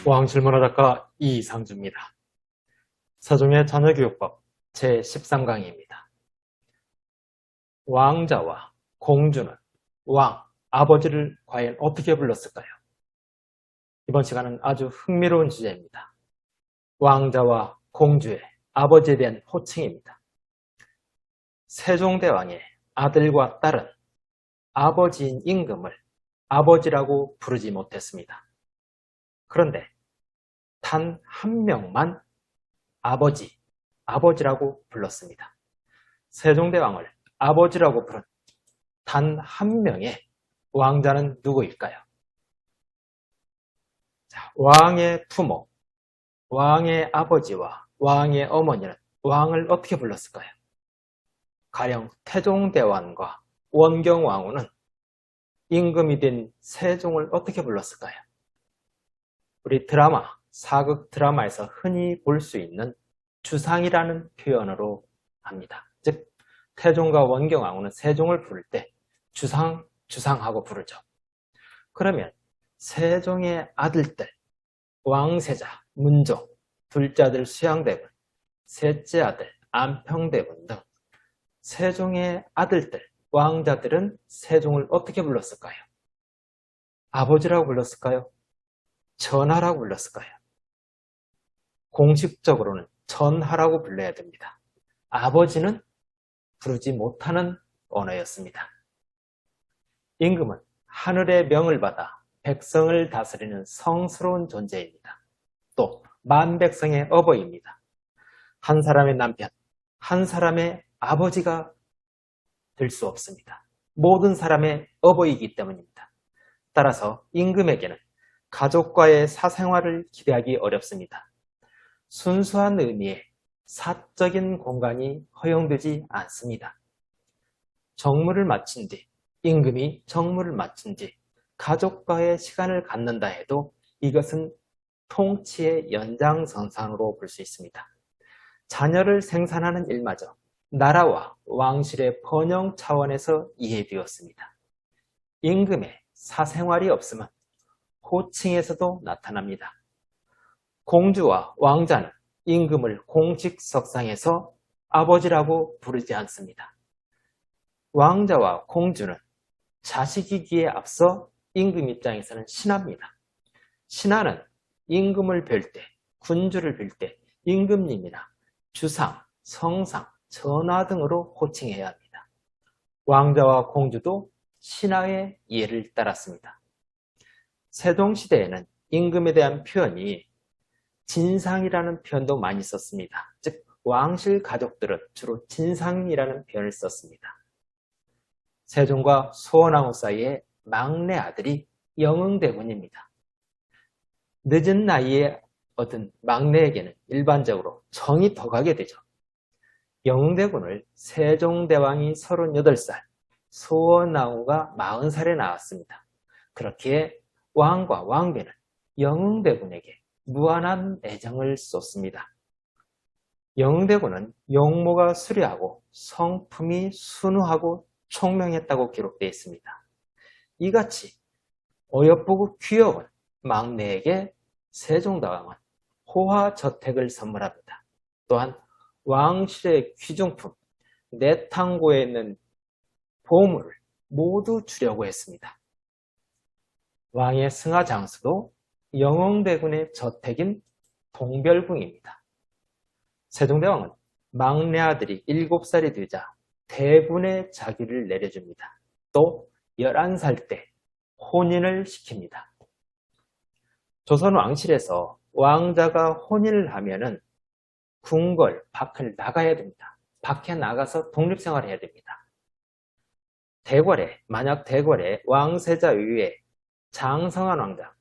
왕실문화작가 이상주입니다. 서중의 자녀교육법 제13강의입니다. 왕자와 공주는 왕, 아버지를 과연 어떻게 불렀을까요? 이번 시간은 아주 흥미로운 주제입니다. 왕자와 공주의 아버지에 대한 호칭입니다. 세종대왕의 아들과 딸은 아버지인 임금을 아버지라고 부르지 못했습니다. 그런데 단 한 명만 아버지라고 불렀습니다. 세종대왕을 아버지라고 부른 단 한 명의 왕자는 누구일까요? 자, 왕의 부모, 왕의 아버지와 왕의 어머니는 왕을 어떻게 불렀을까요? 가령 태종대왕과 원경왕후는 임금이 된 세종을 어떻게 불렀을까요? 우리 사극 드라마에서 흔히 볼 수 있는 주상이라는 표현으로 합니다. 즉, 태종과 원경왕후는 세종을 부를 때 주상하고 부르죠. 그러면 세종의 아들들, 왕세자, 문종, 둘째 아들 수양대군, 셋째 아들 안평대군 등 세종의 아들들, 왕자들은 세종을 어떻게 불렀을까요? 아버지라고 불렀을까요? 전하라고 불렀을까요? 공식적으로는 전하라고 불러야 됩니다. 아버지는 부르지 못하는 언어였습니다. 임금은 하늘의 명을 받아 백성을 다스리는 성스러운 존재입니다. 또 만백성의 어버이입니다. 한 사람의 남편, 한 사람의 아버지가 될 수 없습니다. 모든 사람의 어버이이기 때문입니다. 따라서 임금에게는 가족과의 사생활을 기대하기 어렵습니다. 순수한 의미의 사적인 공간이 허용되지 않습니다. 임금이 정무를 마친 뒤 가족과의 시간을 갖는다 해도 이것은 통치의 연장선상으로 볼 수 있습니다. 자녀를 생산하는 일마저 나라와 왕실의 번영 차원에서 이해되었습니다. 임금의 사생활이 없으면 호칭에서도 나타납니다. 공주와 왕자는 임금을 공식석상에서 아버지라고 부르지 않습니다. 왕자와 공주는 자식이기에 앞서 임금 입장에서는 신하입니다. 신하는 임금을 뵐 때, 군주를 뵐 때 임금님이나 주상, 성상, 전하 등으로 호칭해야 합니다. 왕자와 공주도 신하의 예를 따랐습니다. 세종시대에는 임금에 대한 표현이 진상이라는 표현도 많이 썼습니다. 즉, 왕실 가족들은 주로 진상이라는 표현을 썼습니다. 세종과 소원왕후 사이의 막내 아들이 영흥대군입니다. 늦은 나이에 얻은 막내에게는 일반적으로 정이 더 가게 되죠. 영흥대군을 세종대왕이 38살, 소원왕후가 40살에 낳았습니다. 그렇기에 왕과 왕비는 영흥대군에게 무한한 애정을 쏟습니다. 영흥대군은 용모가 수려하고 성품이 순우하고 총명했다고 기록되어 있습니다. 이같이 어여쁘고 귀여운 막내에게 세종대왕은 호화저택을 선물합니다. 또한 왕실의 귀중품, 내탕고에 있는 보물을 모두 주려고 했습니다. 왕의 승하장수도 영흥대군의 저택인 동별궁입니다. 세종대왕은 막내 아들이 7살이 되자 대군의 자기를 내려줍니다. 또 11살 때 혼인을 시킵니다. 조선 왕실에서 왕자가 혼인을 하면은 궁궐 밖을 나가야 됩니다. 밖에 나가서 독립생활을 해야 됩니다. 만약 대궐에 왕세자 외에 장성한 왕자,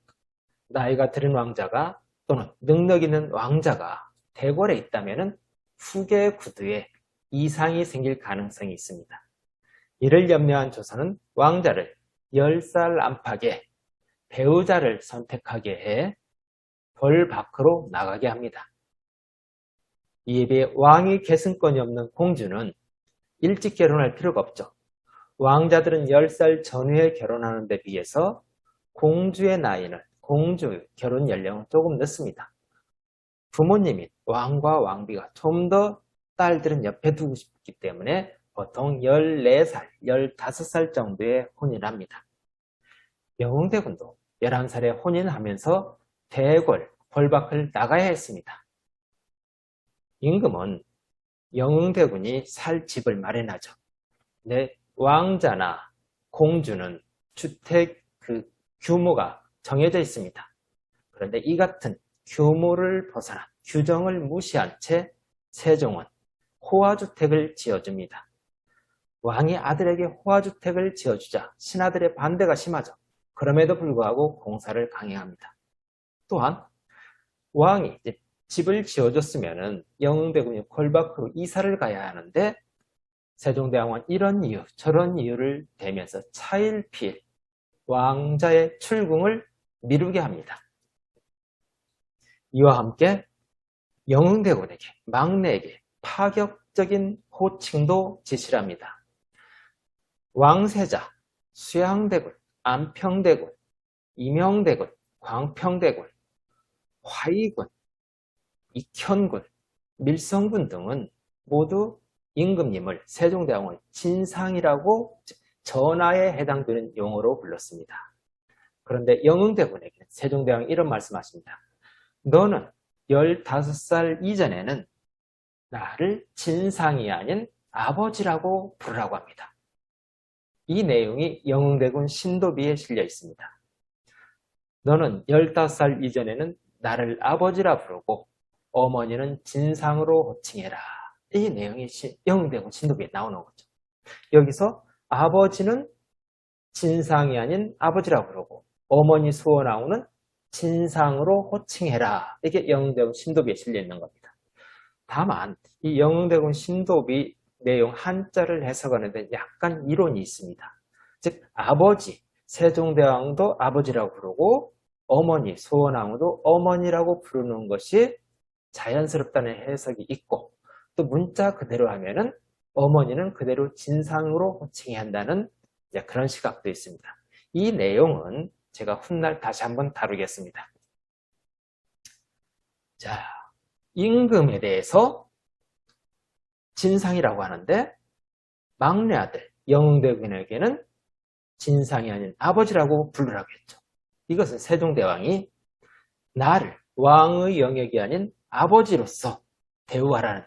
나이가 들은 왕자가 또는 능력 있는 왕자가 대궐에 있다면 후계 구두에 이상이 생길 가능성이 있습니다. 이를 염려한 조선은 왕자를 10살 안팎의 배우자를 선택하게 해 벌 밖으로 나가게 합니다. 이에 비해 왕위 계승권이 없는 공주는 일찍 결혼할 필요가 없죠. 왕자들은 10살 전후에 결혼하는 데 비해서 공주의 나이는 공주 결혼 연령은 조금 늦습니다. 부모님이 왕과 왕비가 좀 더 딸들은 옆에 두고 싶기 때문에 보통 14살, 15살 정도에 혼인합니다. 영흥대군도 11살에 혼인하면서 대궐, 벌밖을 나가야 했습니다. 임금은 영흥대군이 살 집을 마련하죠. 근데 왕자나 공주는 주택 규모가 정해져 있습니다. 그런데 이 같은 규모를 벗어난 규정을 무시한 채 세종은 호화주택을 지어줍니다. 왕이 아들에게 호화주택을 지어주자 신하들의 반대가 심하죠. 그럼에도 불구하고 공사를 강행합니다. 또한 왕이 이제 집을 지어줬으면 영흥대군이 궐박으로 이사를 가야 하는데 세종대왕은 이런 이유 저런 이유를 대면서 차일피일 왕자의 출궁을 미루게 합니다. 이와 함께 영흥대군에게 막내에게 파격적인 호칭도 지시를 합니다. 왕세자, 수양대군, 안평대군, 임영대군, 광평대군, 화의군, 익현군, 밀성군 등은 모두 임금님을 세종대왕을 진상이라고 전하에 해당되는 용어로 불렀습니다. 그런데 영흥대군에게 세종대왕이 이런 말씀하십니다. 너는 15살 이전에는 나를 진상이 아닌 아버지라고 부르라고 합니다. 이 내용이 영흥대군 신도비에 실려 있습니다. 너는 15살 이전에는 나를 아버지라 부르고 어머니는 진상으로 호칭해라. 이 내용이 영흥대군 신도비에 나오는 거죠. 여기서 아버지는 진상이 아닌 아버지라 부르고 어머니 수원왕후는 진상으로 호칭해라. 이게 영흥대군 신도비에 실려 있는 겁니다. 다만 이 영흥대군 신도비 내용 한자를 해석하는데 약간 이론이 있습니다. 즉 아버지, 세종대왕도 아버지라고 부르고 어머니, 수원왕후도 어머니라고 부르는 것이 자연스럽다는 해석이 있고 또 문자 그대로 하면은 어머니는 그대로 진상으로 호칭해야 한다는 그런 시각도 있습니다. 이 내용은 제가 훗날 다시 한번 다루겠습니다. 자, 임금에 대해서 진상이라고 하는데 막내 아들 영흥대군에게는 진상이 아닌 아버지라고 부르라고 했죠. 이것은 세종대왕이 나를 왕의 영역이 아닌 아버지로서 대우하라는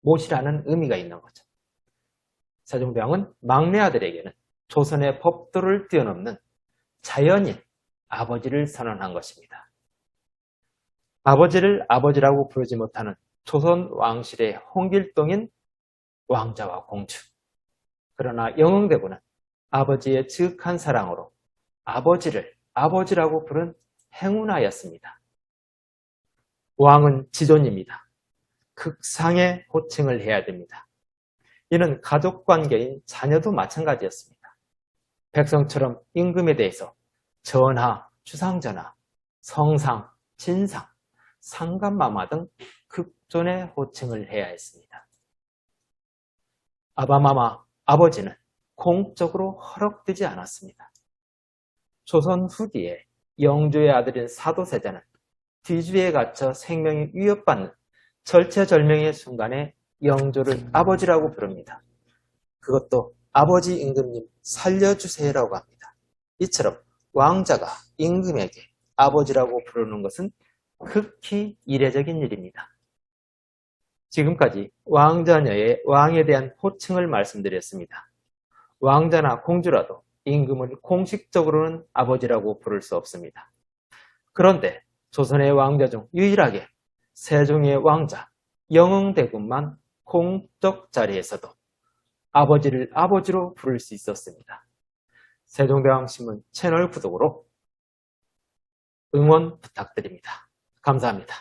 모시라는 의미가 있는 거죠. 세종대왕은 막내 아들에게는 조선의 법도를 뛰어넘는 자연인 아버지를 선언한 것입니다. 아버지를 아버지라고 부르지 못하는 조선 왕실의 홍길동인 왕자와 공주. 그러나 영흥대군은 아버지의 지극한 사랑으로 아버지를 아버지라고 부른 행운아였습니다. 왕은 지존입니다. 극상의 호칭을 해야 됩니다. 이는 가족관계인 자녀도 마찬가지였습니다. 백성처럼 임금에 대해서 전하, 주상전하, 성상, 진상, 상감마마 등 극존의 호칭을 해야 했습니다. 아바마마, 아버지는 공적으로 허락되지 않았습니다. 조선 후기에 영조의 아들인 사도세자는 뒤주에 갇혀 생명이 위협받는 절체절명의 순간에 영조를 아버지라고 부릅니다. 그것도 아버지 임금님 살려주세요라고 합니다. 이처럼 왕자가 임금에게 아버지라고 부르는 것은 극히 이례적인 일입니다. 지금까지 왕자녀의 왕에 대한 호칭을 말씀드렸습니다. 왕자나 공주라도 임금을 공식적으로는 아버지라고 부를 수 없습니다. 그런데 조선의 왕자 중 유일하게 세종의 왕자 영흥대군만 공적 자리에서도 아버지를 아버지로 부를 수 있었습니다. 세종대왕신문 채널 구독으로 응원 부탁드립니다. 감사합니다.